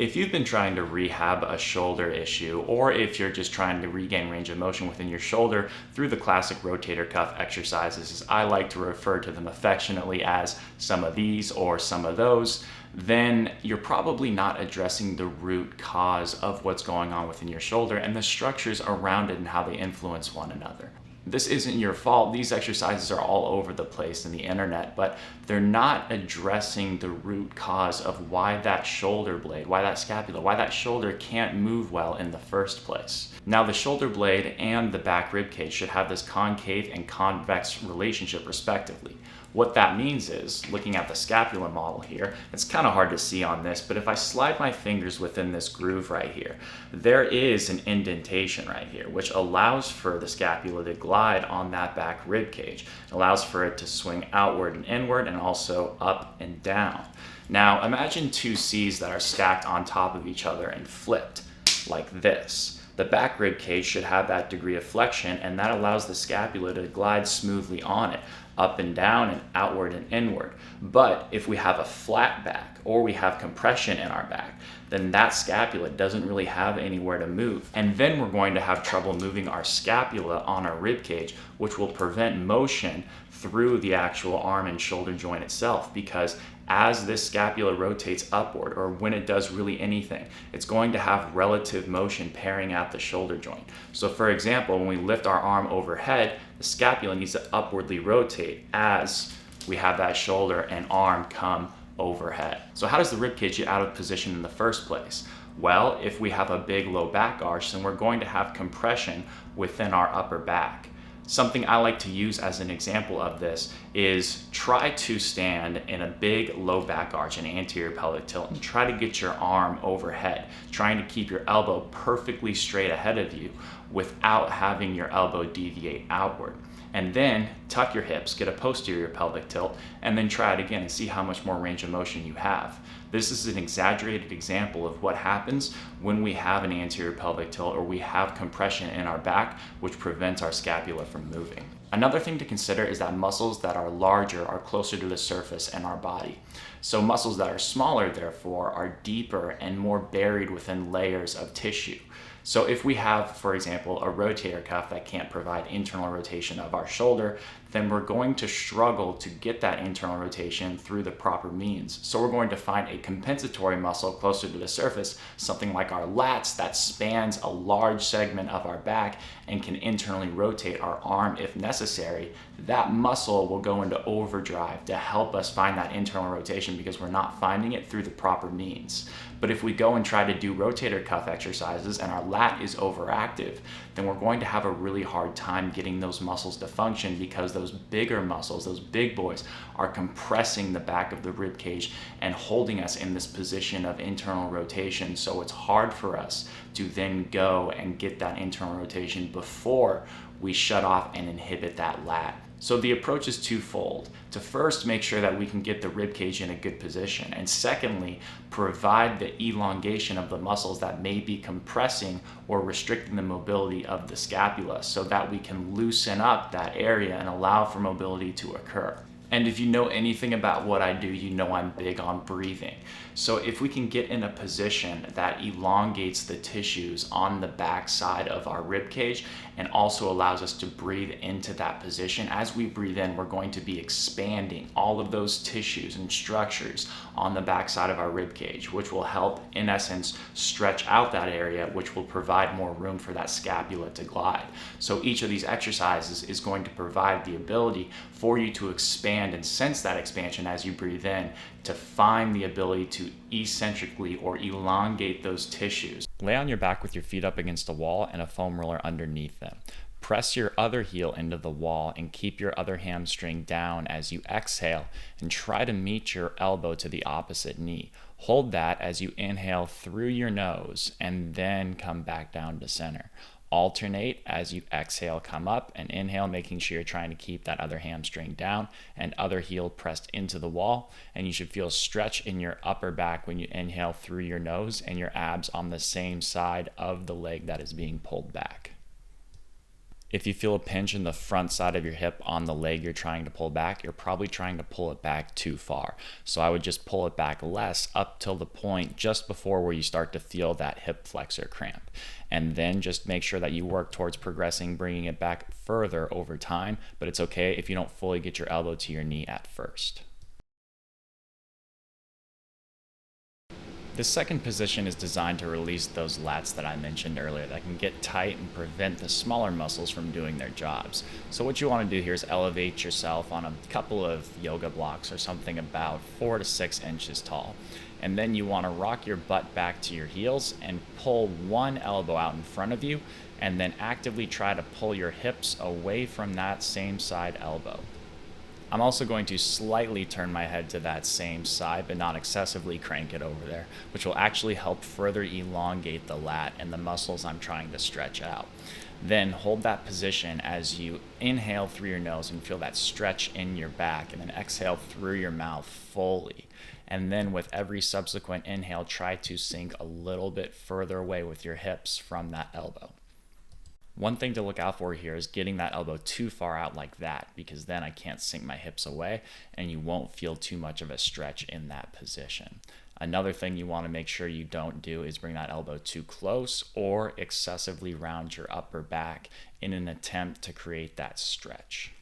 If you've been trying to rehab a shoulder issue, or if you're just trying to regain range of motion within your shoulder through the classic rotator cuff exercises, as I like to refer to them affectionately as some of these or some of those, then you're probably not addressing the root cause of what's going on within your shoulder and the structures around it and how they influence one another. This isn't your fault. These exercises are all over the place in the internet, but they're not addressing the root cause of why that shoulder blade, why that scapula, why that shoulder can't move well in the first place. Now, the shoulder blade and the back rib cage should have this concave and convex relationship respectively. What that means is, looking at the scapula model here, it's kind of hard to see on this, but if I slide my fingers within this groove right here, there is an indentation right here, which allows for the scapula to glide on that back rib cage. It allows for it to swing outward and inward and also up and down. Now, imagine two C's that are stacked on top of each other and flipped like this. The back rib cage should have that degree of flexion, and that allows the scapula to glide smoothly on it, up and down and outward and inward. But if we have a flat back or we have compression in our back, then that scapula doesn't really have anywhere to move. And then we're going to have trouble moving our scapula on our rib cage, which will prevent motion through the actual arm and shoulder joint itself, because as this scapula rotates upward, or when it does really anything, it's going to have relative motion pairing at the shoulder joint. So for example, when we lift our arm overhead, the scapula needs to upwardly rotate as we have that shoulder and arm come overhead. So how does the rib cage get out of position in the first place? Well, if we have a big low back arch, then we're going to have compression within our upper back. Something I like to use as an example of this is try to stand in a big low back arch, an anterior pelvic tilt, and try to get your arm overhead, trying to keep your elbow perfectly straight ahead of you without having your elbow deviate outward. And then tuck your hips, get a posterior pelvic tilt, and then try it again and see how much more range of motion you have. This is an exaggerated example of what happens when we have an anterior pelvic tilt or we have compression in our back, which prevents our scapula from moving. Another thing to consider is that muscles that are larger are closer to the surface in our body. So muscles that are smaller, therefore, are deeper and more buried within layers of tissue. So if we have, for example, a rotator cuff that can't provide internal rotation of our shoulder, then we're going to struggle to get that internal rotation through the proper means. So we're going to find a compensatory muscle closer to the surface, something like our lats, that spans a large segment of our back and can internally rotate our arm if necessary. That muscle will go into overdrive to help us find that internal rotation because we're not finding it through the proper means. But if we go and try to do rotator cuff exercises and our lat is overactive, then we're going to have a really hard time getting those muscles to function because those bigger muscles, those big boys, are compressing the back of the rib cage and holding us in this position of internal rotation. So it's hard for us to then go and get that internal rotation before we shut off and inhibit that lat. So the approach is twofold. To first make sure that we can get the rib cage in a good position, and secondly, provide the elongation of the muscles that may be compressing or restricting the mobility of the scapula so that we can loosen up that area and allow for mobility to occur. And if you know anything about what I do, you know I'm big on breathing. So if we can get in a position that elongates the tissues on the back side of our rib cage and also allows us to breathe into that position, as we breathe in, we're going to be expanding all of those tissues and structures on the back side of our rib cage, which will help, in essence, stretch out that area, which will provide more room for that scapula to glide. So each of these exercises is going to provide the ability for you to expand and sense that expansion as you breathe in, to find the ability to eccentrically or elongate those tissues. Lay on your back with your feet up against a wall and a foam roller underneath them. Press your other heel into the wall and keep your other hamstring down as you exhale, and try to meet your elbow to the opposite knee. Hold that as you inhale through your nose and then come back down to center. Alternate as you exhale, come up and inhale, making sure you're trying to keep that other hamstring down and other heel pressed into the wall. And you should feel stretch in your upper back when you inhale through your nose and your abs on the same side of the leg that is being pulled back. If you feel a pinch in the front side of your hip on the leg you're trying to pull back, you're probably trying to pull it back too far. So I would just pull it back less up till the point just before where you start to feel that hip flexor cramp. And then just make sure that you work towards progressing, bringing it back further over time. But it's okay if you don't fully get your elbow to your knee at first. The second position is designed to release those lats that I mentioned earlier that can get tight and prevent the smaller muscles from doing their jobs. So what you want to do here is elevate yourself on a couple of yoga blocks or something about 4 to 6 inches tall. And then you want to rock your butt back to your heels and pull one elbow out in front of you, and then actively try to pull your hips away from that same side elbow. I'm also going to slightly turn my head to that same side, but not excessively crank it over there, which will actually help further elongate the lat and the muscles I'm trying to stretch out. Then hold that position as you inhale through your nose and feel that stretch in your back, and then exhale through your mouth fully. And then with every subsequent inhale, try to sink a little bit further away with your hips from that elbow. One thing to look out for here is getting that elbow too far out like that, because then I can't sink my hips away and you won't feel too much of a stretch in that position. Another thing you want to make sure you don't do is bring that elbow too close or excessively round your upper back in an attempt to create that stretch.